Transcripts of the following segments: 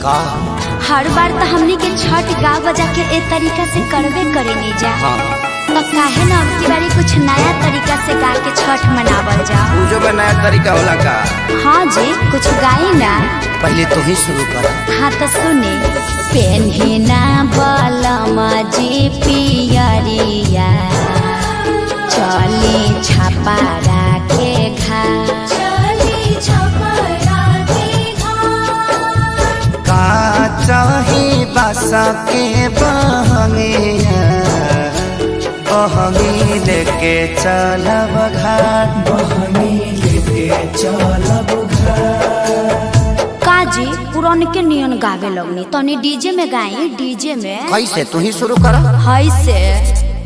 का हर बार तो हमनी के छठ गा बजा के ए तरीका से करबे करे नहीं जा। हाँ। तो काहे ना अब की बारी कुछ नया तरीका से गा के छठ मनावल जा। पूजो में नया तरीका होला का? हाँ जी, कुछ गाई ना। पहले तो ही शुरू कर। हाँ तो सुने। पेन्हिना बलमा जी पियरिया, चली छपारा के घाट, का चाही बासा के बहंगिया, बहंगी लेके चलब घाट, बहंगी लेके चलब घाट। काजी पुरान के नियन गावे लगनी, तनी डीजे में गाई। डीजे में कैसे? तू ही शुरू कर। हाय से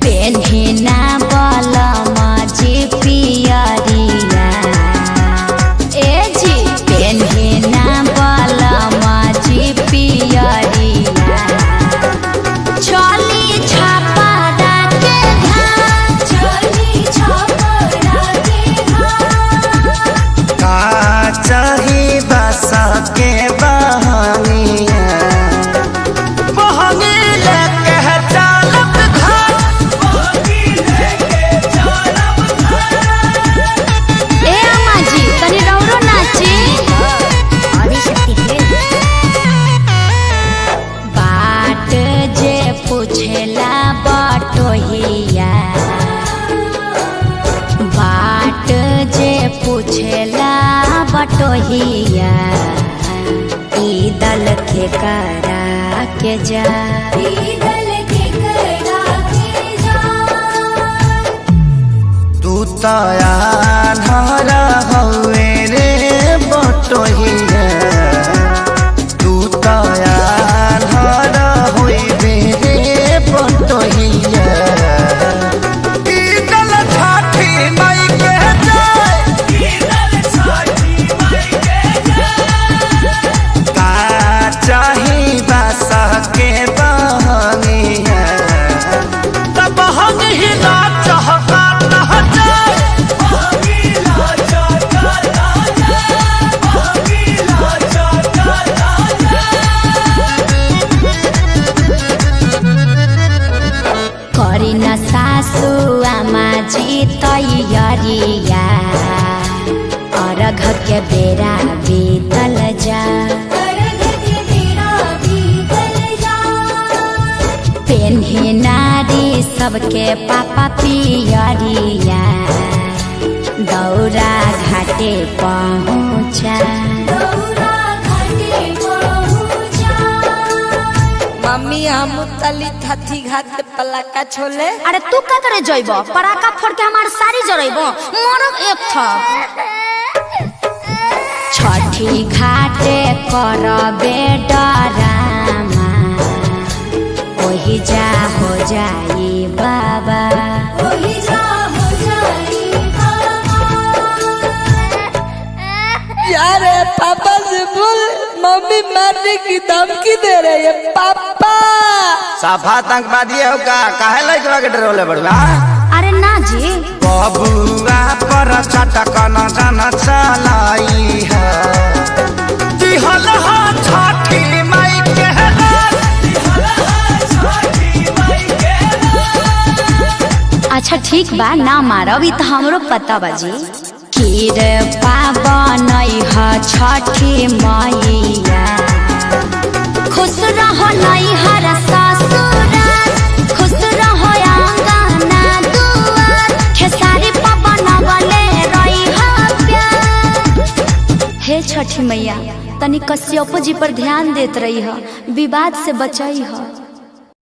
पेन्हिना बलमा जी पियरिया, ए जी पेन्हिना बलमा जी पियरिया, चली छपारा के घाट, चली छपारा के घाट। का चाही बासा के बहंगिया, बहंगी लेके चलब घाट, बहंगी लेके चलब घाट। ए अम्मा जी तनी रौरो नाची। आदिशक्ति है। बाट जे पूछेला बटोहिया, बाट जे पूछेला बटोहिया, ई दल के करा के जा, ई दल के करा के जा। तू तया धरा हवे रे बटोहिया, तू तया धरा होइबे रे बटोहिया। ई दल छठी माई के जाय, ई दल छठी माई के जाय। का चाही बासा के बहंगिया, तब बहंगी ना चहका ना जाए, बहंगी ना चहका ना जाए, बहंगी ना चहका ना जाए। करी न सासु आमा जी तैयारिया, अर्घ के बेरा बीतल जा, पेन्ही नारी सबके पापा पियरिया, दौरा घाटे पहुँचा, मम्मी हम तली थथी घाट पलाका छोले। अरे तू का करे जइब? पराका फोड़ के हमार सारी जरइब, मरब एक था। छठी घाटे करबे डरामा, ओही जा हो जाई बाबा, ओही जा हो जाई बाबा। यार पापा से बोल, मम्मी मारने की धमकी दे रही है। पापा साफा आतंकवादी हो का? काहे लइकवा के डरोले बड़वा? अरे ना जी, बबुआ पर चटक न जन चलाई है, दिहल हा छठी माई के रात, दिहल हा छठी माई के रात। अच्छा ठीक बा, ना मारब, ई तो हमरो पता बाजी। खीर पावन ह छठी मैया, खुश रहो नैहर ससुराल, खुश रहो आंगना दुआर, खेसारी पवन वाले रही प्यार। हे छठी मैया, तनी कश्यप जी पर ध्यान देत रही ह, विवाद से बचाई ह।